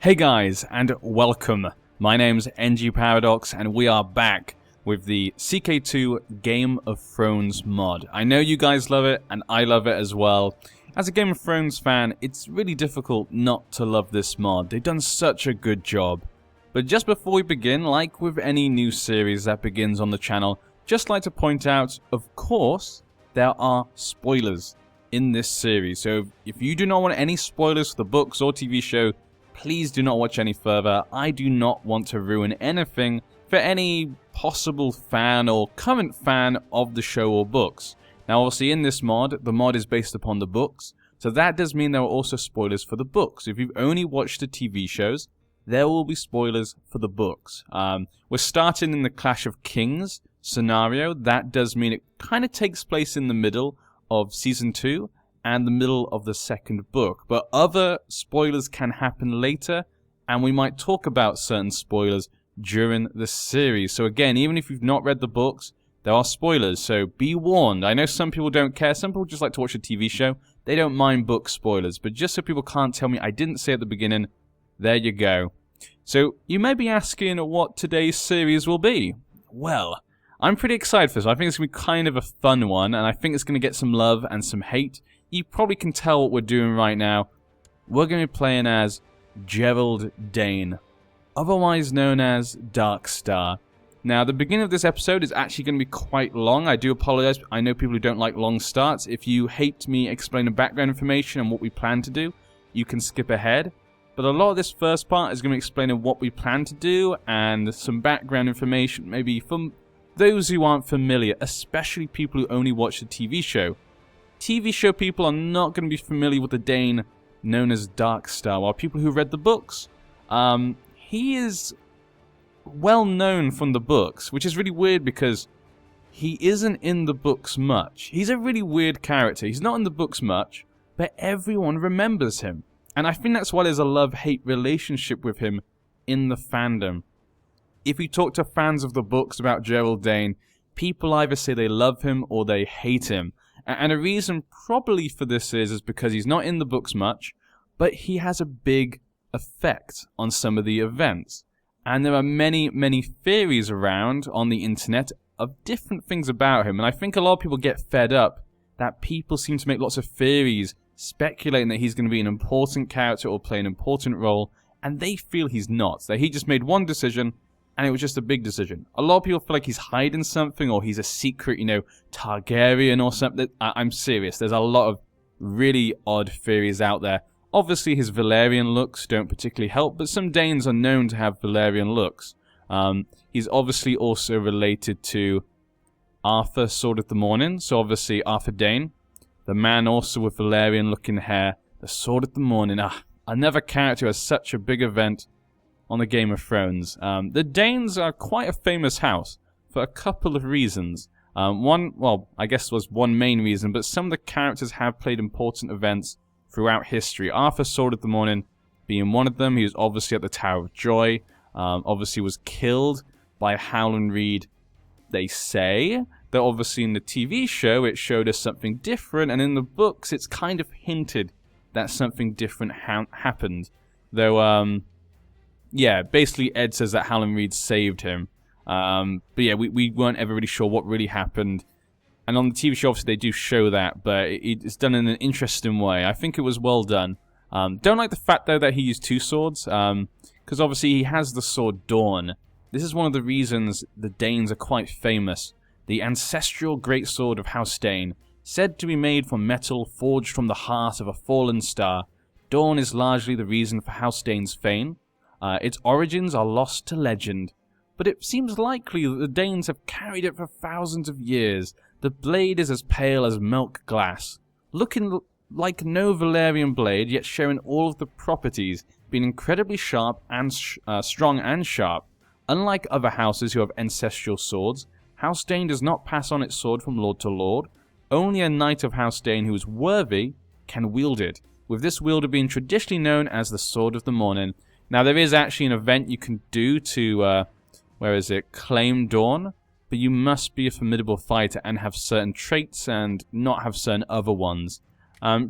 Hey guys, and welcome. My name's NG Paradox, and we are back with the CK2 Game of Thrones mod. I know you guys love it, and I love it as well. As a Game of Thrones fan, it's really difficult not to love this mod. They've done such a good job. But just before we begin, like with any new series that begins on the channel, just like to point out, of course, there are spoilers in this series. So if you do not want any spoilers for the books or TV show, please do not watch any further. I do not want to ruin anything for any possible fan or current fan of the show or books. Now obviously in this mod, the mod is based upon the books, so that does mean there are also spoilers for the books. If you've only watched the TV shows, there will be spoilers for the books. We're starting in the Clash of Kings scenario. That does mean it kind of takes place in the middle of Season 2 and the middle of the second book. But other spoilers can happen later, and we might talk about certain spoilers during the series. So again, even if you've not read the books, there are spoilers, so be warned. I know some people don't care. Some people just like to watch a TV show. They don't mind book spoilers. But just so people can't tell me I didn't say at the beginning, there you go. So you may be asking what today's series will be. Well, I'm pretty excited for this. I think it's going to be kind of a fun one, and I think it's going to get some love and some hate. You probably can tell what we're doing right now. We're going to be playing as Gerald Dane, otherwise known as Darkstar. Now, the beginning of this episode is actually going to be quite long. I do apologize. I know people who don't like long starts. If you hate me explaining background information and what we plan to do, you can skip ahead. But a lot of this first part is going to be explaining what we plan to do and some background information, maybe from those who aren't familiar, especially people who only watch the TV show. TV show people are not going to be familiar with the Dane known as Darkstar, while people who read the books, he is well known from the books, which is really weird because he isn't in the books much. He's a really weird character. He's not in the books much, but everyone remembers him. And I think that's why there's a love-hate relationship with him in the fandom. If you talk to fans of the books about Gerald Dane, people either say they love him or they hate him. And a reason probably for this is because he's not in the books much, but he has a big effect on some of the events. And there are many, many theories around on the internet of different things about him. And I think a lot of people get fed up that people seem to make lots of theories speculating that he's going to be an important character or play an important role, and they feel he's not. That he just made one decision, and it was just a big decision. A lot of people feel like he's hiding something, or he's a secret, Targaryen or something. I'm serious. There's a lot of really odd theories out there. Obviously, his Valyrian looks don't particularly help, but some Danes are known to have Valyrian looks. He's obviously also related to Arthur, Sword of the Morning, so obviously Arthur Dane. The man also with Valyrian-looking hair, the Sword of the Morning. Another character who has such a big event on the Game of Thrones. The Danes are quite a famous house for a couple of reasons. I guess was one main reason, but some of the characters have played important events throughout history. Arthur, Sword of the Morning being one of them. He was obviously at the Tower of Joy. Obviously was killed by Howland Reed, they say. Though obviously in the TV show it showed us something different, and in the books it's kind of hinted that something different happened. Though, yeah, basically Ed says that Howland Reed saved him. But yeah, we weren't ever really sure what really happened. And on the TV show, obviously, they do show that, but it's done in an interesting way. I think it was well done. Don't like the fact, though, that he used two swords, because obviously he has the sword Dawn. This is one of the reasons the Danes are quite famous. The ancestral greatsword of House Dane, said to be made from metal forged from the heart of a fallen star. Dawn is largely the reason for House Dane's fame. Its origins are lost to legend, but it seems likely that the Danes have carried it for thousands of years. The blade is as pale as milk glass, looking like no Valyrian blade, yet showing all of the properties, being incredibly sharp and strong and sharp. Unlike other houses who have ancestral swords, House Dane does not pass on its sword from lord to lord. Only a knight of House Dane who is worthy can wield it, with this wielder being traditionally known as the Sword of the Morning. Now, there is actually an event you can do to, claim Dawn, but you must be a formidable fighter and have certain traits and not have certain other ones.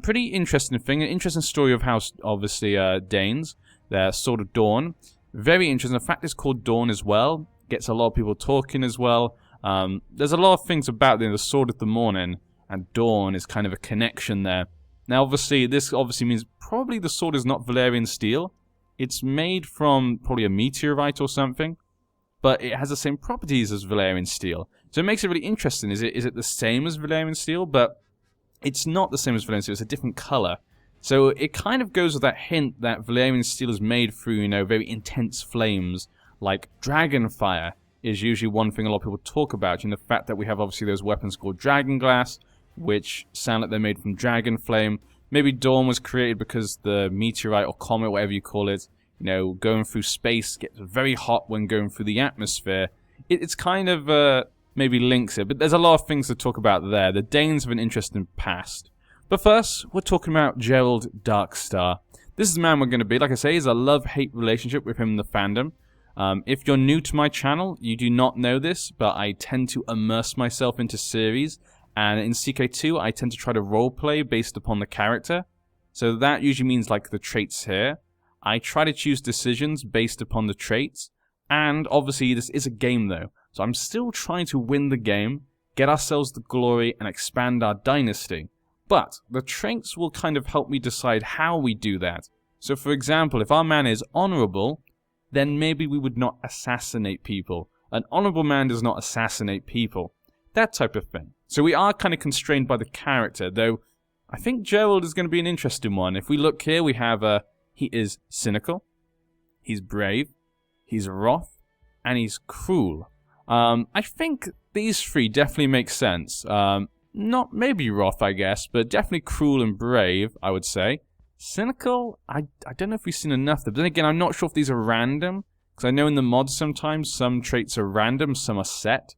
Pretty interesting thing, an interesting story of House, obviously, Danes. their Sword of Dawn. Very interesting. The fact it's called Dawn as well gets a lot of people talking as well. There's a lot of things about the Sword of the Morning and Dawn is kind of a connection there. Now, obviously, this obviously means probably the sword is not Valyrian steel. It's made from probably a meteorite or something, but it has the same properties as Valyrian steel. So it makes it really interesting. Is it the same as Valyrian steel? But it's not the same as Valyrian steel. It's a different color. So it kind of goes with that hint that Valyrian steel is made through, you know, very intense flames, like dragon fire is usually one thing a lot of people talk about. You know, the fact that we have obviously those weapons called dragon glass, which sound like they're made from dragon flame. Maybe Dawn was created because the meteorite or comet, whatever you call it, you know, going through space gets very hot when going through the atmosphere. It's kind of maybe links it, but there's a lot of things to talk about there. The Danes have an interesting past. But first, we're talking about Gerald Darkstar. This is the man we're going to be. Like I say, it's a love-hate relationship with him in the fandom. If you're new to my channel, you do not know this, but I tend to immerse myself into series. And in CK2, I tend to try to roleplay based upon the character. So that usually means like the traits here. I try to choose decisions based upon the traits. And obviously this is a game though. So I'm still trying to win the game, get ourselves the glory, and expand our dynasty. But the traits will kind of help me decide how we do that. So for example, if our man is honorable, then maybe we would not assassinate people. An honorable man does not assassinate people. That type of thing. So we are kind of constrained by the character, though I think Gerald is going to be an interesting one. If we look here, we have he is cynical, he's brave, he's wrath, and he's cruel. I think these three definitely make sense. Not maybe wrath, I guess, but definitely cruel and brave, I would say. Cynical, I don't know if we've seen enough of them. But then again, I'm not sure if these are random, because I know in the mods sometimes some traits are random, some are set.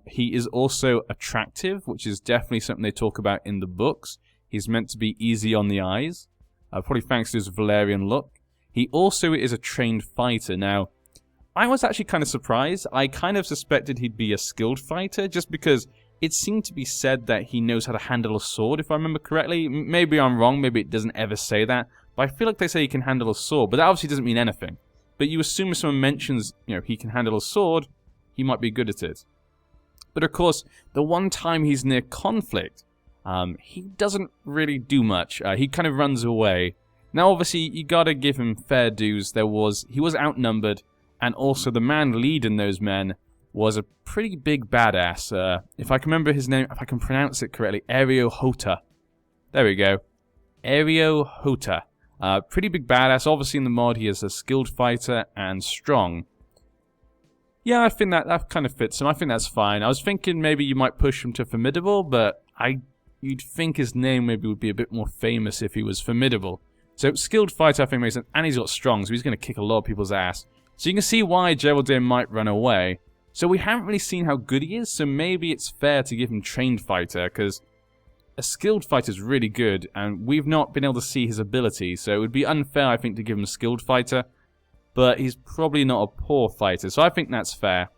He is also attractive, which is definitely something they talk about in the books. He's meant to be easy on the eyes, probably thanks to his Valyrian look. He also is a trained fighter. Now, I was actually kind of surprised. I kind of suspected he'd be a skilled fighter, just because it seemed to be said that he knows how to handle a sword, if I remember correctly. Maybe I'm wrong, maybe it doesn't ever say that, but I feel like they say he can handle a sword, but that obviously doesn't mean anything. But you assume if someone mentions, you know, he can handle a sword, he might be good at it. But of course, the one time he's near conflict, he doesn't really do much. He kind of runs away. Now, obviously, you gotta give him fair dues. He was outnumbered, and also the man leading those men was a pretty big badass. If I can remember his name, if I can pronounce it correctly, Ario Hota. There we go. Ario Hota. Pretty big badass. Obviously, in the mod, he is a skilled fighter and strong. Yeah, I think that kind of fits him. I think that's fine. I was thinking maybe you might push him to formidable, but you'd think his name maybe would be a bit more famous if he was formidable. So skilled fighter I think makes sense, and he's got strong, so he's going to kick a lot of people's ass. So you can see why Geraldine might run away. So we haven't really seen how good he is, so maybe it's fair to give him trained fighter, because a skilled fighter is really good, and we've not been able to see his ability, so it would be unfair, I think, to give him a skilled fighter. But he's probably not a poor fighter, so I think that's fair.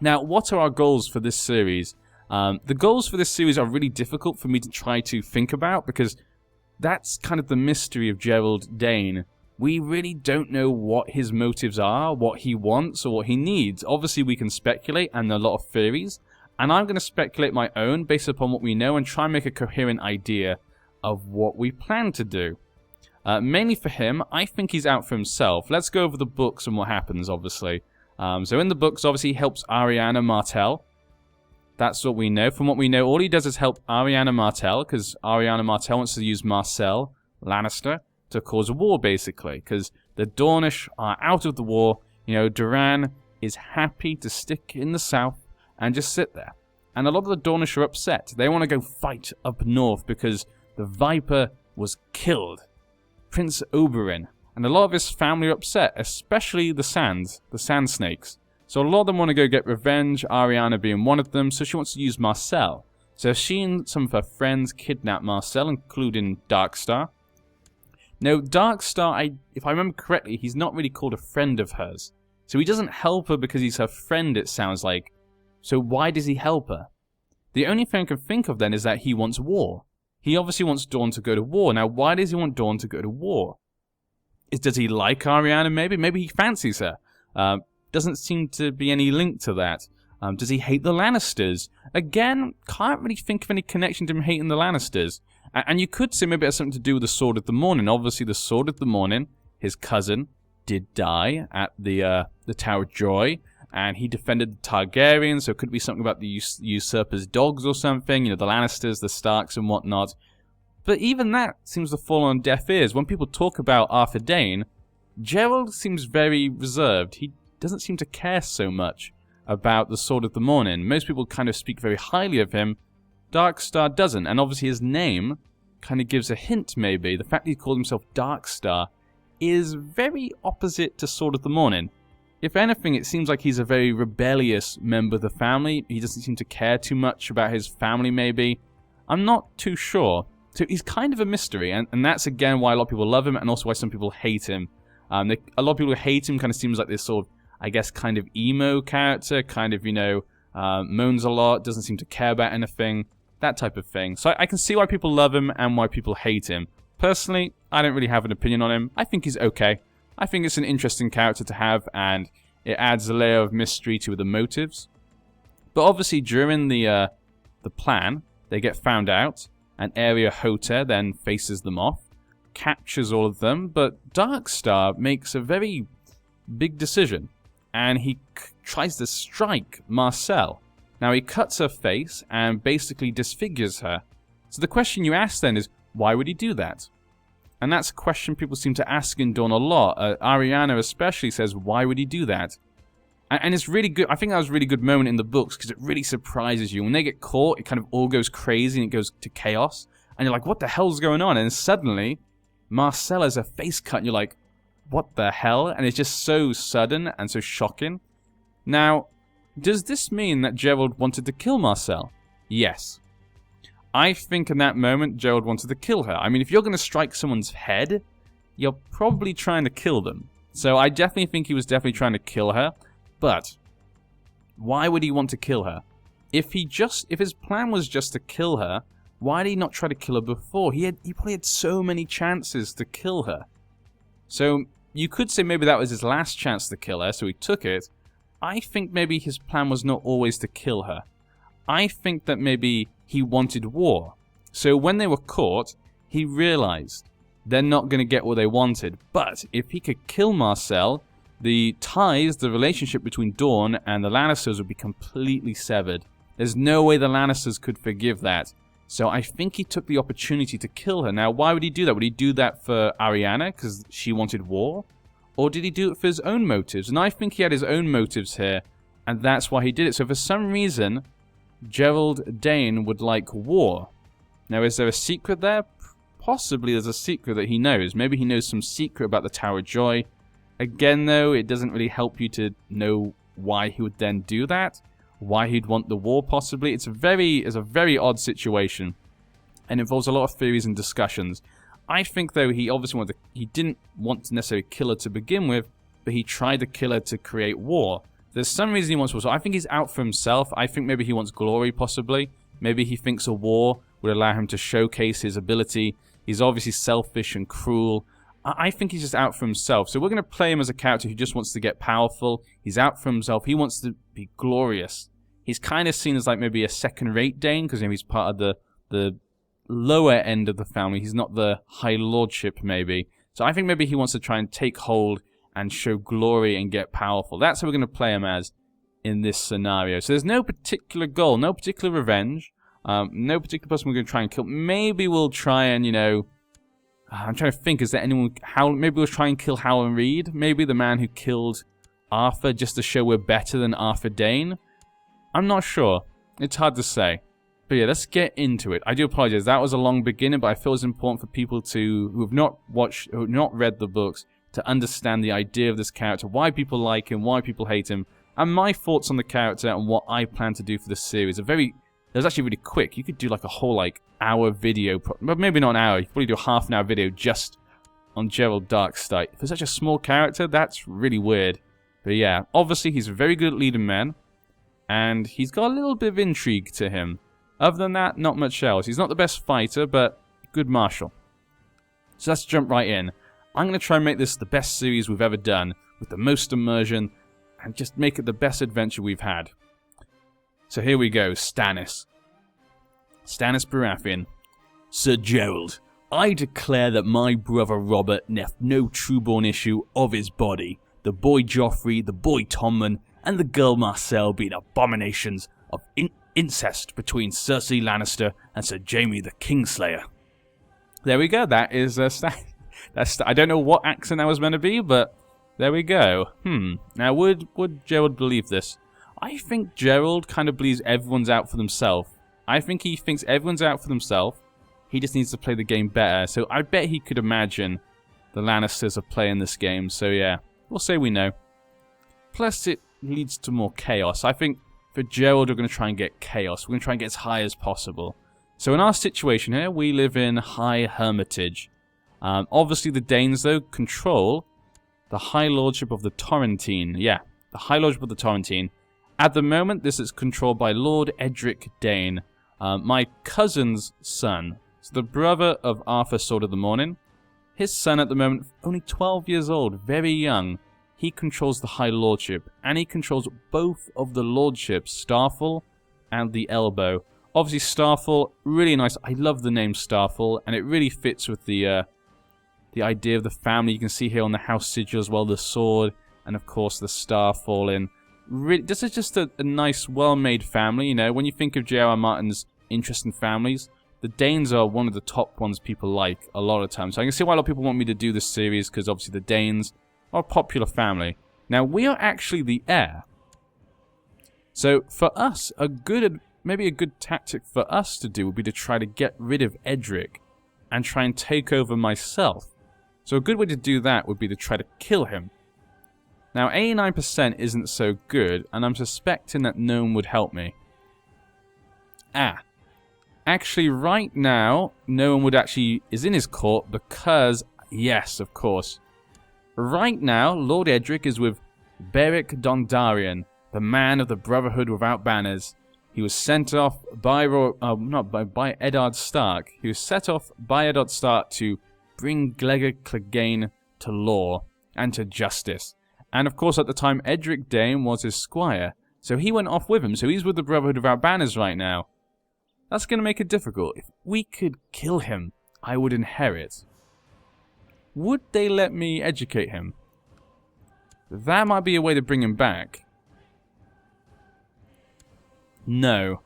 Now, what are our goals for this series? The goals for this series are really difficult for me to try to think about, because that's kind of the mystery of Gerald Dane. We really don't know what his motives are, what he wants, or what he needs. Obviously, we can speculate, and there are a lot of theories, and I'm going to speculate my own based upon what we know and try and make a coherent idea of what we plan to do. Mainly for him, I think he's out for himself. Let's go over the books and what happens, obviously. So in the books, obviously, he helps Arianna Martell. That's what we know. From what we know, all he does is help Arianna Martell, because Arianna Martell wants to use Marcel Lannister to cause a war, basically. Because the Dornish are out of the war. You know, Duran is happy to stick in the south and just sit there. And a lot of the Dornish are upset. They want to go fight up north because the Viper was killed. Prince Oberyn, and a lot of his family are upset, especially the Sand Snakes. So a lot of them want to go get revenge, Arianna being one of them, so she wants to use Marcel. So she and some of her friends kidnap Marcel, including Darkstar. Now, Darkstar, if I remember correctly, he's not really called a friend of hers. So he doesn't help her because he's her friend, it sounds like. So why does he help her? The only thing I can think of then is that he wants war. He obviously wants Dawn to go to war. Now, why does he want Dawn to go to war? Does he like Arianna? Maybe he fancies her. Doesn't seem to be any link to that. Does he hate the Lannisters? Again, can't really think of any connection to him hating the Lannisters. And you could say maybe it has something to do with the Sword of the Morning. Obviously, the Sword of the Morning, his cousin, did die at the Tower of Joy, and he defended the Targaryens, so it could be something about the usurper's dogs or something, the Lannisters, the Starks, and whatnot. But even that seems to fall on deaf ears. When people talk about Arthur Dayne, Gerald seems very reserved. He doesn't seem to care so much about the Sword of the Morning. Most people kind of speak very highly of him. Darkstar doesn't, and obviously his name kind of gives a hint, maybe. The fact that he called himself Darkstar is very opposite to Sword of the Morning. If anything, it seems like he's a very rebellious member of the family. He doesn't seem to care too much about his family, maybe. I'm not too sure. So he's kind of a mystery, and that's again why a lot of people love him, and also why some people hate him. A lot of people who hate him kind of seems like this sort of, I guess, kind of emo character, kind of, moans a lot, doesn't seem to care about anything, that type of thing. So I can see why people love him and why people hate him. Personally, I don't really have an opinion on him. I think he's okay. I think it's an interesting character to have, and it adds a layer of mystery to the motives. But obviously, during the plan, they get found out, and Area Hoter then faces them off, captures all of them, but Darkstar makes a very big decision, and he tries to strike Marcel. Now, he cuts her face and basically disfigures her. So the question you ask then is, why would he do that? And that's a question people seem to ask in Dawn a lot. Arianna especially says, why would he do that? And it's really good. I think that was a really good moment in the books because it really surprises you. When they get caught, it kind of all goes crazy and it goes to chaos. And you're like, what the hell's going on? And suddenly, Marcel has a face cut and you're like, what the hell? And it's just so sudden and so shocking. Now, does this mean that Gerald wanted to kill Marcel? Yes. I think in that moment, Gerald wanted to kill her. I mean, if you're going to strike someone's head, you're probably trying to kill them. So I definitely think he was definitely trying to kill her. But why would he want to kill her? If his plan was just to kill her, why did he not try to kill her before? He probably had so many chances to kill her. So you could say maybe that was his last chance to kill her, so he took it. I think maybe his plan was not always to kill her. I think that maybe he wanted war. So when they were caught, he realized they're not going to get what they wanted. But if he could kill Marcel, the ties, the relationship between Dawn and the Lannisters would be completely severed. There's no way the Lannisters could forgive that. So I think he took the opportunity to kill her. Now, why would he do that? Would he do that for Arianna because she wanted war? Or did he do it for his own motives? And I think he had his own motives here, and that's why he did it. So for some reason, Gerald Dayne would like war. Now, is there a secret there? Possibly there's a secret that he knows. Maybe he knows some secret about the Tower of Joy. Again, though, it doesn't really help you to know why he would then do that. Why he'd want the war, possibly. It's a very odd situation, and involves a lot of theories and discussions. I think, though, he didn't want to necessarily kill her to begin with, but he tried to kill her to create war. There's some reason he wants war, so I think he's out for himself. I think maybe he wants glory, possibly. Maybe he thinks a war would allow him to showcase his ability. He's obviously selfish and cruel. I think he's just out for himself. So we're going to play him as a character who just wants to get powerful. He's out for himself. He wants to be glorious. He's kind of seen as like maybe a second-rate Dane, because he's part of the lower end of the family. He's not the high lordship, maybe. So I think maybe he wants to try and take hold and show glory and get powerful. That's how we're going to play him as in this scenario. So there's no particular goal, no particular revenge, no particular person we're going to try and kill. Maybe we'll try and, I'm trying to think, is there anyone... maybe we'll try and kill Howland Reed? Maybe the man who killed Arthur just to show we're better than Arthur Dayne? I'm not sure. It's hard to say. But yeah, let's get into it. I do apologize. That was a long beginning, but I feel it's important for people who have not read the books to understand the idea of this character, why people like him, why people hate him, and my thoughts on the character and what I plan to do for this series. It was actually really quick. You could do like a whole hour video, but maybe not an hour. You could probably do a half-an-hour video just on Gerald Darkstar. For such a small character, that's really weird. But yeah, obviously he's very good at leading men, and he's got a little bit of intrigue to him. Other than that, not much else. He's not the best fighter, but good martial. So let's jump right in. I'm going to try and make this the best series we've ever done, with the most immersion, and just make it the best adventure we've had. So here we go, Stannis. Stannis Baratheon. Sir Gerald, I declare that my brother Robert left no trueborn issue of his body, the boy Joffrey, the boy Tommen, and the girl Marcel being abominations of incest between Cersei Lannister and Sir Jaime the Kingslayer. There we go, that is I don't know what accent that was meant to be, but there we go. Now would Gerald believe this? I think Gerald kind of believes everyone's out for themselves. I think he thinks everyone's out for themselves. He just needs to play the game better. So I bet he could imagine the Lannisters are playing this game. So yeah, we'll say we know. Plus it leads to more chaos. I think for Gerald we're going to try and get chaos. We're going to try and get as high as possible. So in our situation here, we live in High Hermitage. Obviously the Danes though control the High Lordship of the Torrentine. Yeah, the High Lordship of the Torrentine. At the moment this is controlled by Lord Edric Dane. My cousin's son, so the brother of Arthur Sword of the Morning. His son at the moment, only 12 years old, very young. He controls the High Lordship, and he controls both of the Lordships, Starfall and the Elbow. Obviously Starfall, really nice. I love the name Starfall, and it really fits with the idea of the family. You can see here on the house sigil as well, the sword, and of course the star falling. Really, this is just a nice, well-made family, you know. When you think of J.R.R. Martin's interest in families, the Danes are one of the top ones people like a lot of times. So I can see why a lot of people want me to do this series, because obviously the Danes are a popular family. Now, we are actually the heir. So for us, maybe a good tactic for us to do would be to try to get rid of Edric and try and take over myself. So a good way to do that would be to try to kill him. Now, 89% isn't so good, and I'm suspecting that no one would help me. Actually, right now, no one is in his court because, yes, of course. Right now, Lord Edric is with Beric Dondarrion, the man of the Brotherhood Without Banners. He was sent off by Eddard Stark. He was set off by Eddard Stark to bring Gregor Clegane to law and to justice. And of course, at the time, Edric Dane was his squire. So he went off with him. So he's with the Brotherhood Without Banners right now. That's going to make it difficult. If we could kill him, I would inherit. Would they let me educate him? That might be a way to bring him back. No.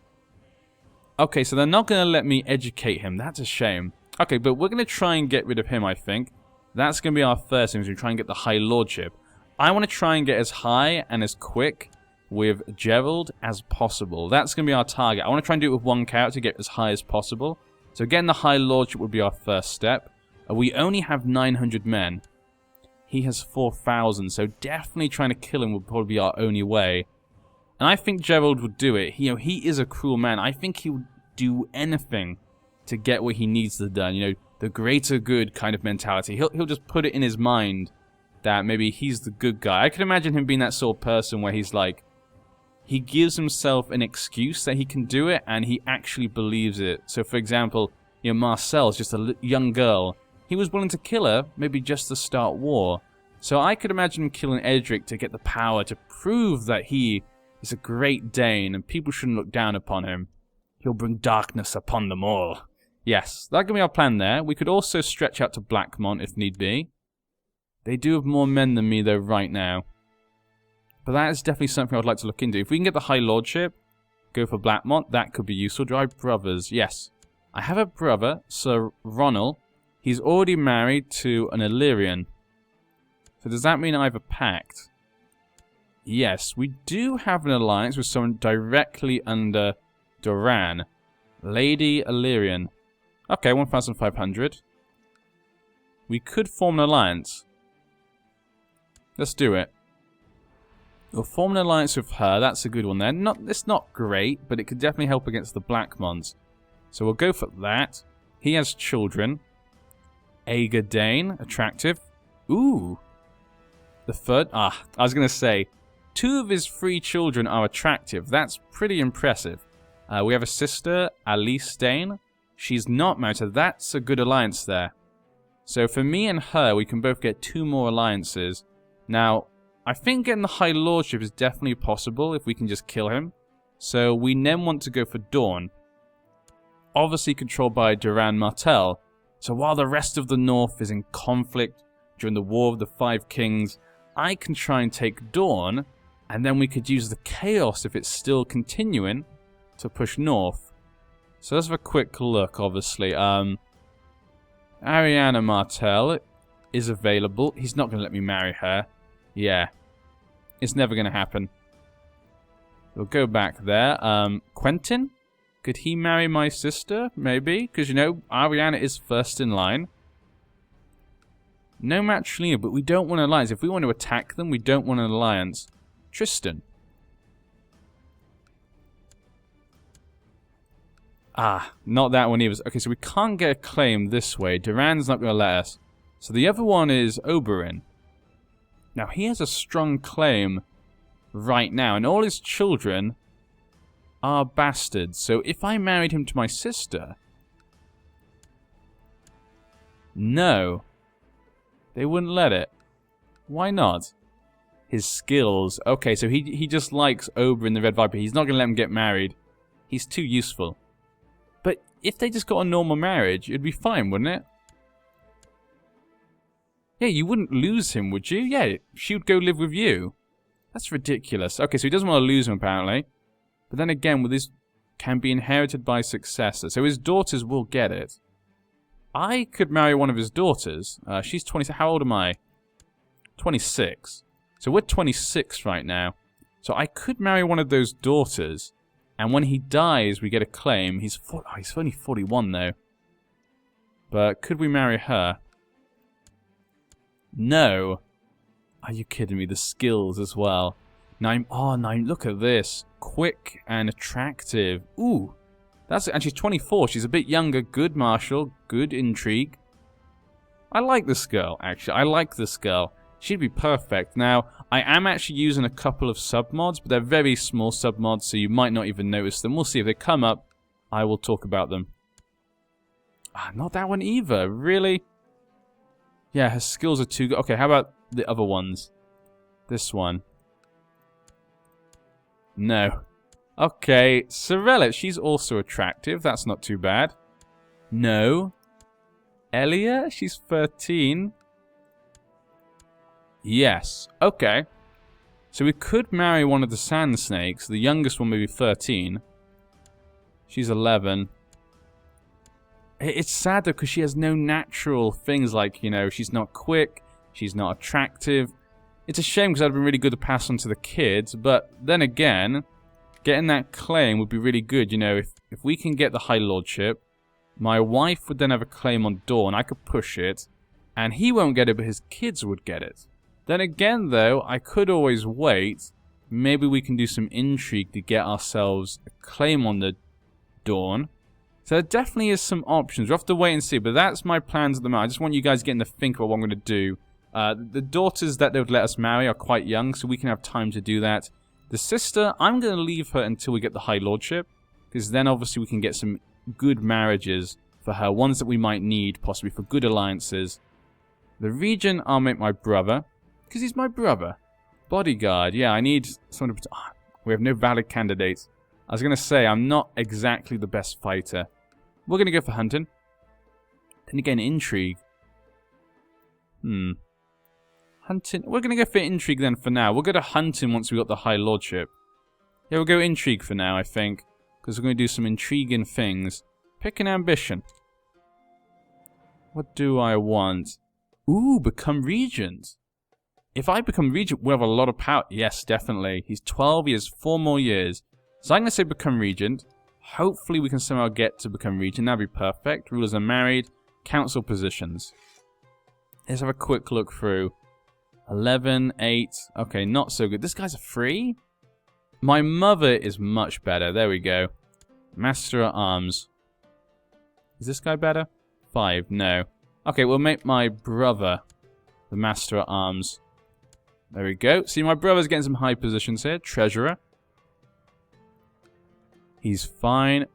Okay, so they're not going to let me educate him. That's a shame. Okay, but we're going to try and get rid of him, I think. That's going to be our first thing, is we try and get the High Lordship. I want to try and get as high and as quick with Gerald as possible. That's going to be our target. I want to try and do it with one character to get as high as possible. So getting the High Lordship would be our first step. We only have 900 men. He has 4,000, so definitely trying to kill him would probably be our only way. And I think Gerald would do it. He is a cruel man. I think he would do anything to get what he needs to done. The greater good kind of mentality. He'll just put it in his mind that maybe he's the good guy. I can imagine him being that sort of person where he's like, he gives himself an excuse that he can do it, and he actually believes it. So, for example, Marcel's just a young girl. He was willing to kill her, maybe just to start war. So I could imagine him killing Edric to get the power to prove that he is a great Dane, and people shouldn't look down upon him. He'll bring darkness upon them all. Yes, that can be our plan there. We could also stretch out to Blackmont if need be. They do have more men than me, though, right now. But that is definitely something I would like to look into. If we can get the High Lordship, go for Blackmont, that could be useful. Do I have brothers? Yes. I have a brother, Sir Ronald. He's already married to an Illyrian. So does that mean I have a pact? Yes, we do have an alliance with someone directly under Doran. Lady Illyrian. Okay, 1,500. We could form an alliance. Let's do it. We'll form an alliance with her. That's a good one there. It's not great, but it could definitely help against the Blackmons. So we'll go for that. He has children. Aegon Dane, attractive. Ooh. The third. I was going to say, 2 of his 3 children are attractive. That's pretty impressive. We have a sister, Alice Dane. She's not married, so that's a good alliance there. So for me and her, we can both get 2 more alliances. Now, I think getting the High Lordship is definitely possible if we can just kill him. So we then want to go for Dawn. Obviously controlled by Duran Martel. So while the rest of the North is in conflict during the War of the Five Kings, I can try and take Dawn, and then we could use the Chaos if it's still continuing to push north. So let's have a quick look, obviously. Ariana Martel is available. He's not going to let me marry her. Yeah. It's never going to happen. We'll go back there. Quentin? Could he marry my sister? Maybe. Because, you know, Ariana is first in line. No matrilineal, but we don't want an alliance. If we want to attack them, we don't want an alliance. Tristan. Ah, not that one either. Okay, so we can't get a claim this way. Duran's not going to let us. So the other one is Oberyn. Now, he has a strong claim right now, and all his children are bastards. So if I married him to my sister... No. They wouldn't let it. Why not? His skills. Okay, so he just likes Oberyn the Red Viper. He's not going to let him get married. He's too useful. But if they just got a normal marriage, it'd be fine, wouldn't it? Yeah, you wouldn't lose him, would you? Yeah, she would go live with you. That's ridiculous. Okay, so he doesn't want to lose him, apparently. But then again, with his can be inherited by successor. So his daughters will get it. I could marry one of his daughters. She's 20. How old am I? 26. So we're 26 right now. So I could marry one of those daughters. And when he dies, we get a claim. He's only 41, though. But could we marry her? No. Are you kidding me? The skills as well. Now, look at this. Quick and attractive. Ooh. And she's 24. She's a bit younger. Good martial. Good intrigue. I like this girl, actually. I like this girl. She'd be perfect. Now, I am actually using a couple of submods, but they're very small submods, so you might not even notice them. We'll see if they come up. I will talk about them. Ah, not that one either. Really? Yeah, her skills are too good. Okay, how about the other ones? This one. No. Okay, Sorella, she's also attractive. That's not too bad. No. Elia, she's 13. Yes. Okay. So we could marry one of the Sand Snakes. The youngest one may be 13. She's 11. It's sad, though, because she has no natural things like, you know, she's not quick, she's not attractive. It's a shame because I'd been really good to pass on to the kids, but then again, getting that claim would be really good. You know, if we can get the High Lordship, my wife would then have a claim on Dawn, I could push it, and he won't get it, but his kids would get it. Then again, though, I could always wait. Maybe we can do some intrigue to get ourselves a claim on the Dawn. So there definitely is some options. We'll have to wait and see, but that's my plans at the moment. I just want you guys getting to think about what I'm going to do. The daughters that they would let us marry are quite young, so we can have time to do that. The sister, I'm going to leave her until we get the High Lordship, because then obviously we can get some good marriages for her, ones that we might need, possibly for good alliances. The Regent, I'll make my brother, because he's my brother. Bodyguard, yeah, I need someone to... we have no valid candidates. I was going to say, I'm not exactly the best fighter. We're going to go for hunting. Then again, intrigue. Hunting. We're going to go for intrigue then for now. We'll go to hunting once we got the High Lordship. Yeah, we'll go intrigue for now, I think. Because we're going to do some intriguing things. Pick an ambition. What do I want? Ooh, become regent. If I become regent, we'll have a lot of power. Yes, definitely. He's 12. He has 4 more years. So I'm going to say become regent. Hopefully we can somehow get to become regent. That'd be perfect. Rulers are married. Council positions. Let's have a quick look through. 11, 8. Okay, not so good. This guy's a 3? My mother is much better. There we go. Master at Arms. Is this guy better? 5. No. Okay, we'll make my brother the Master at Arms. There we go. See, my brother's getting some high positions here. Treasurer. He's fine.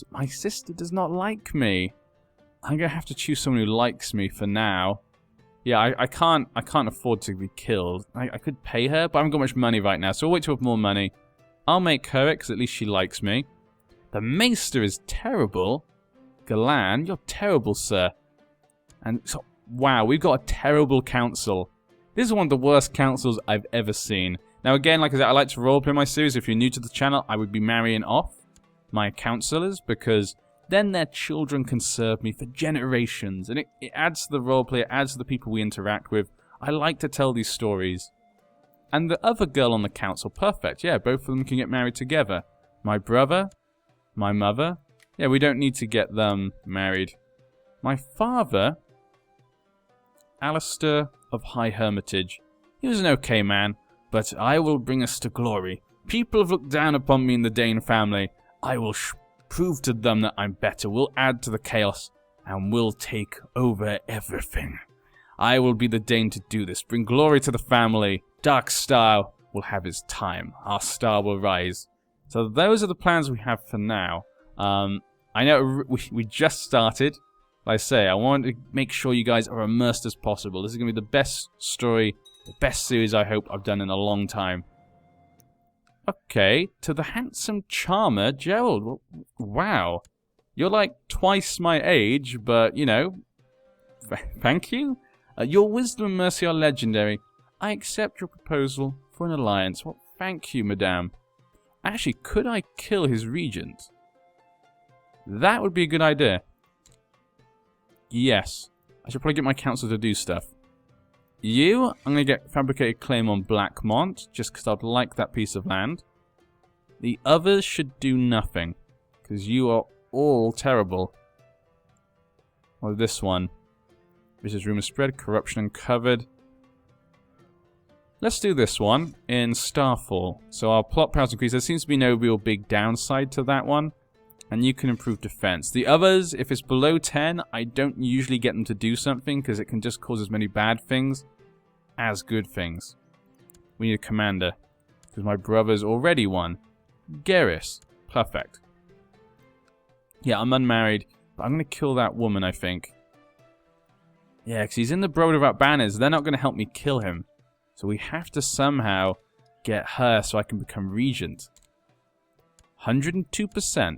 My sister does not like me. I'm going to have to choose someone who likes me for now. Yeah, I can't afford to be killed. I could pay her, but I haven't got much money right now, so we'll wait to have more money. I'll make her it, because at least she likes me. The Maester is terrible. Galan, you're terrible, sir. And so, wow, we've got a terrible council. This is one of the worst councils I've ever seen. Now again, like I said, I like to roleplay my series. If you're new to the channel, I would be marrying off my councillors, because then their children can serve me for generations. And it adds to the roleplay, it adds to the people we interact with. I like to tell these stories. And the other girl on the council, perfect. Yeah, both of them can get married together. My brother, my mother. Yeah, we don't need to get them married. My father, Alistair of High Hermitage. He was an okay man, but I will bring us to glory. People have looked down upon me in the Dane family. I will prove to them that I'm better. We'll add to the chaos, and we'll take over everything. I will be the Dane to do this. Bring glory to the family. Darkstar will have his time. Our star will rise. So those are the plans we have for now. I know we just started. Like I say, I want to make sure you guys are immersed as possible. This is going to be the best story, the best series I hope I've done in a long time. Okay, to the handsome charmer, Gerald. Well, wow. You're like twice my age, but, you know, thank you. Your wisdom and mercy are legendary. I accept your proposal for an alliance. Well, thank you, madame. Actually, could I kill his regent? That would be a good idea. Yes. I should probably get my council to do stuff. You, I'm going to get fabricated claim on Blackmont, just because I'd like that piece of land. The others should do nothing, because you are all terrible. Or this one. This is rumor spread, corruption uncovered. Let's do this one in Starfall. So our plot powers increase. There seems to be no real big downside to that one. And you can improve defense. The others, if it's below 10, I don't usually get them to do something because it can just cause as many bad things as good things. We need a commander. Because my brother's already one. Garrus. Perfect. Yeah, I'm unmarried. But I'm going to kill that woman, I think. Yeah, because he's in the Brotherhood Without Banners. They're not going to help me kill him. So we have to somehow get her so I can become regent. 102%.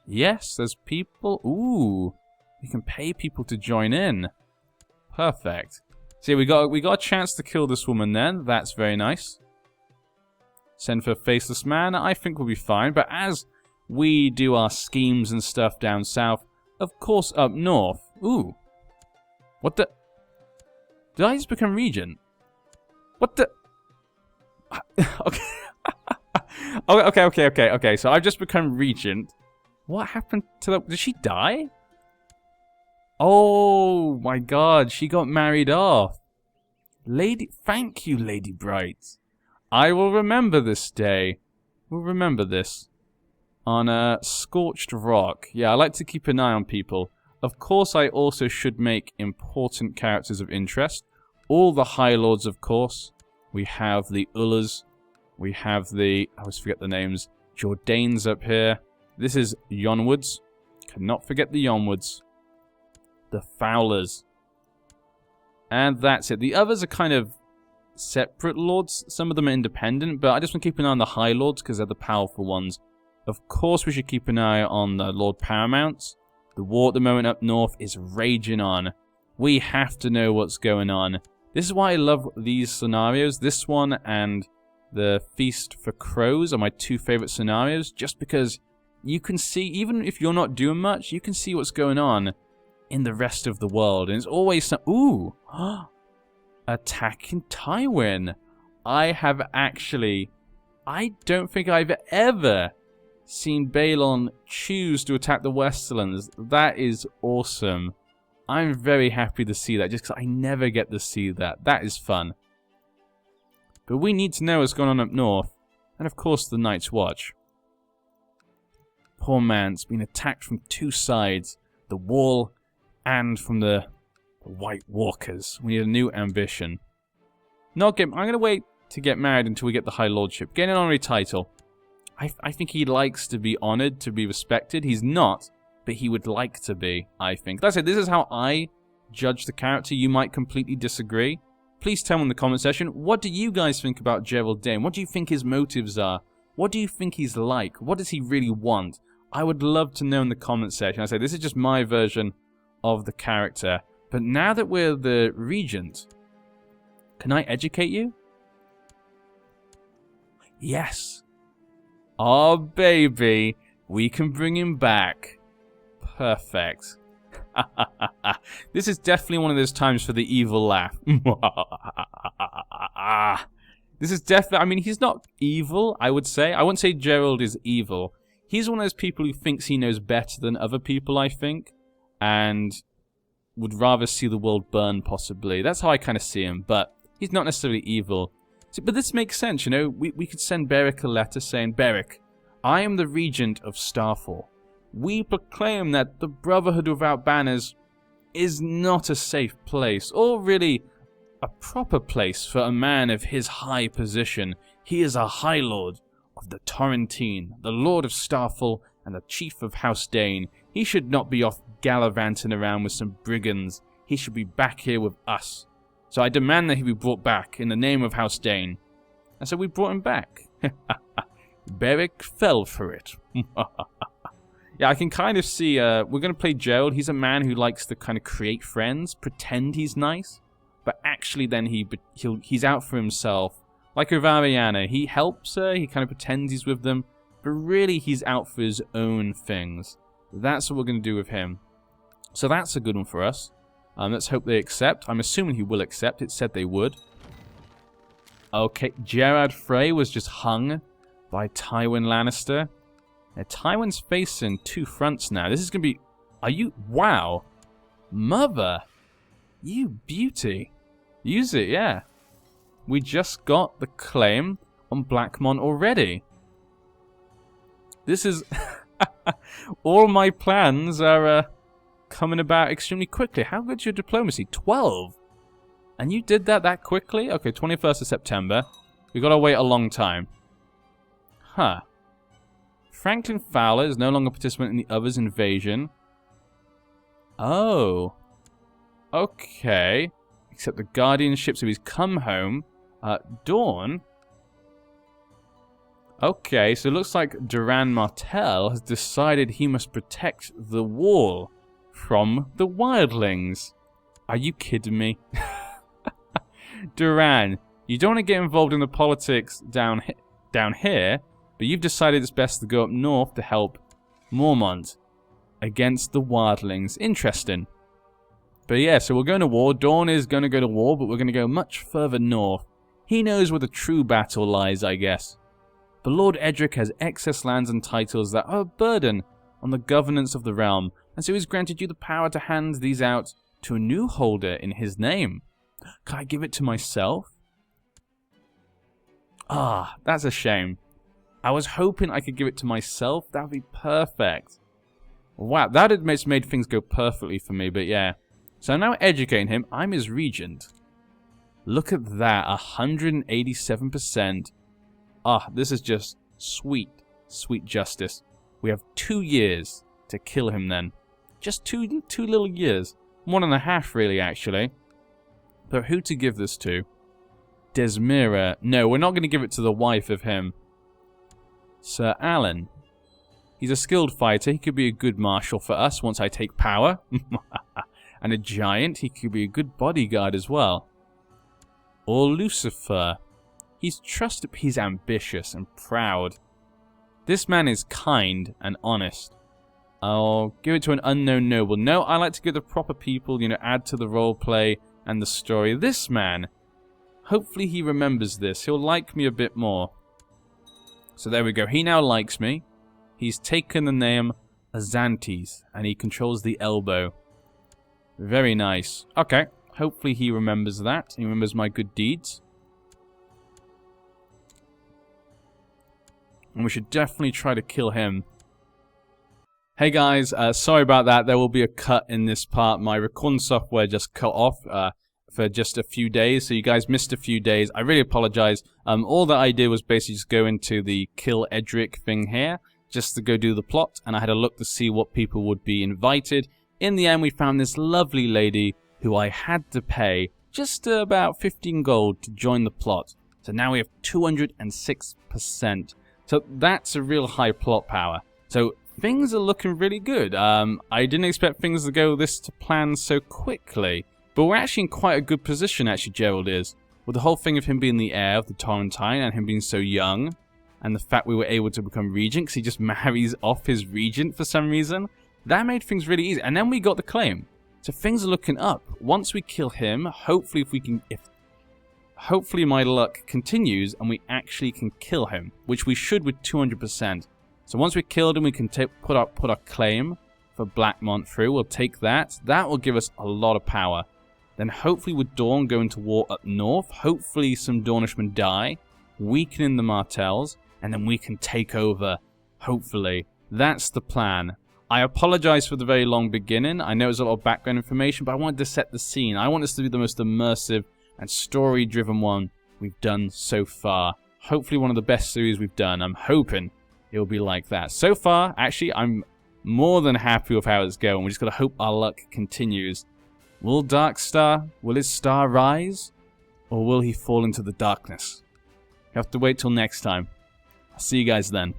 Yes, there's people. Ooh, you can pay people to join in. Perfect. See, we got a chance to kill this woman then. That's very nice. Send for a faceless man. I think we'll be fine. But as we do our schemes and stuff down south, of course up north. Ooh. What the? Did I just become regent? What the? Okay. Okay. So I've just become regent. What happened to that? Did she die? Oh my god, she got married off. Thank you, Lady Bright. I will remember this day. We'll remember this. On a Scorched Rock. Yeah, I like to keep an eye on people. Of course, I also should make important characters of interest. All the High Lords, of course. We have the Ullers. We have the... I always forget the names. Jordanes up here. This is Yonwoods. Cannot forget the Yonwoods. The Fowlers. And that's it. The others are kind of separate lords. Some of them are independent, but I just want to keep an eye on the High Lords because they're the powerful ones. Of course, we should keep an eye on the Lord Paramounts. The war at the moment up north is raging on. We have to know what's going on. This is why I love these scenarios. This one and the Feast for Crows are my two favorite scenarios, just because you can see, even if you're not doing much, you can see what's going on in the rest of the world. And it's always some... Ooh! Attacking Tywin. I have actually... I don't think I've ever seen Balon choose to attack the Westerlands. That is awesome. I'm very happy to see that, just because I never get to see that. That is fun. But we need to know what's going on up north. And of course the Night's Watch. Poor man's been attacked from two sides. The wall and from the White Walkers. We need a new ambition. I'm going to wait to get married until we get the High Lordship. Get an honorary title. I think he likes to be honoured, to be respected. He's not but he would like to be, I think. Like I said, this is how I judge the character. You might completely disagree. Please tell me in the comment section, what do you guys think about Gerald Dane? What do you think his motives are? What do you think he's like? What does he really want? I would love to know in the comment section. I say, this is just my version of the character. But now that we're the regent, can I educate you? Yes. Oh, baby. We can bring him back. Perfect. This is definitely one of those times for the evil laugh. This is definitely... I mean, he's not evil, I would say. I wouldn't say Gerald is evil. He's one of those people who thinks he knows better than other people, I think. And would rather see the world burn, possibly. That's how I kind of see him. But he's not necessarily evil. But this makes sense, you know. We could send Beric a letter saying, Beric, I am the regent of Starfall. We proclaim that the Brotherhood Without Banners is not a safe place, or really a proper place for a man of his high position. He is a High Lord of the Torrentine, the Lord of Starfall, and the Chief of House Dane. He should not be off gallivanting around with some brigands. He should be back here with us. So I demand that he be brought back in the name of House Dane. And so we brought him back. Beric fell for it. Yeah, I can kind of see, we're going to play Gerald. He's a man who likes to kind of create friends, pretend he's nice, but actually then he's out for himself. Like with Ariana, he helps her, he kind of pretends he's with them, but really he's out for his own things. That's what we're going to do with him. So that's a good one for us. Let's hope they accept. I'm assuming he will accept. It said they would. Okay, Gerard Frey was just hung by Tywin Lannister. Now, Tywin's facing two fronts now. This is going to be... Are you... Wow. Mother. You beauty. Use it, yeah. We just got the claim on Blackmon already. This is... All my plans are coming about extremely quickly. How good's your diplomacy? 12? And you did that quickly? Okay, 21st of September. We've got to wait a long time. Huh. Franklin Fowler is no longer a participant in the other's invasion. Oh. Okay. Except the guardianship, so he's come home. Dawn. Okay, so it looks like Duran Martell has decided he must protect the wall from the wildlings. Are you kidding me? Duran, you don't want to get involved in the politics down here, but you've decided it's best to go up north to help Mormont against the wildlings. Interesting. But yeah, so we're going to war. Dawn is going to go to war, but we're going to go much further north. He knows where the true battle lies, I guess. But Lord Edric has excess lands and titles that are a burden on the governance of the realm, and so he's granted you the power to hand these out to a new holder in his name. Can I give it to myself? Ah, that's a shame. I was hoping I could give it to myself. That would be perfect. Wow, that had made things go perfectly for me, but yeah. So I'm now educating him. I'm his regent. Look at that, 187%. Ah, this is just sweet, sweet justice. We have 2 years to kill him then. Just two little years. 1.5 really, actually. But who to give this to? Desmira. No, we're not going to give it to the wife of him. Sir Alan. He's a skilled fighter. He could be a good marshal for us once I take power. And a giant. He could be a good bodyguard as well. Or Lucifer. He's trusted. He's ambitious and proud. This man is kind and honest. I'll give it to an unknown noble. No, I like to give the proper people, you know, add to the roleplay and the story. This man, hopefully he remembers this. He'll like me a bit more. So there we go. He now likes me. He's taken the name Azantes, and he controls the elbow. Very nice. Okay. Hopefully he remembers that. He remembers my good deeds. And we should definitely try to kill him. Hey guys, sorry about that. There will be a cut in this part. My recording software just cut off for just a few days, so you guys missed a few days. I really apologize. All that I did was basically just go into the kill Edric thing here, just to go do the plot, and I had a look to see what people would be invited. In the end, we found this lovely lady who I had to pay just about 15 gold to join the plot. So now we have 206%. So that's a real high plot power. So things are looking really good. I didn't expect things to go this to plan so quickly. But we're actually in quite a good position, actually, Gerald is. With the whole thing of him being the heir of the Torrentine and him being so young. And the fact we were able to become regent because he just marries off his regent for some reason. That made things really easy. And then we got the claim. So things are looking up. Once we kill him, hopefully hopefully my luck continues and we actually can kill him, which we should with 200%. So once we killed him, we can put our claim for Blackmont through. We'll take that. That will give us a lot of power. Then hopefully with Dawn going to war up north, hopefully some Dornishmen die, weakening the Martells, and then we can take over, hopefully. That's the plan. I apologize for the very long beginning. I know it's a lot of background information, but I wanted to set the scene. I want this to be the most immersive and story-driven one we've done so far. Hopefully one of the best series we've done. I'm hoping it'll be like that. So far, actually, I'm more than happy with how it's going. We just got to hope our luck continues. Will Darkstar, will his star rise? Or will he fall into the darkness? You have to wait till next time. I'll see you guys then.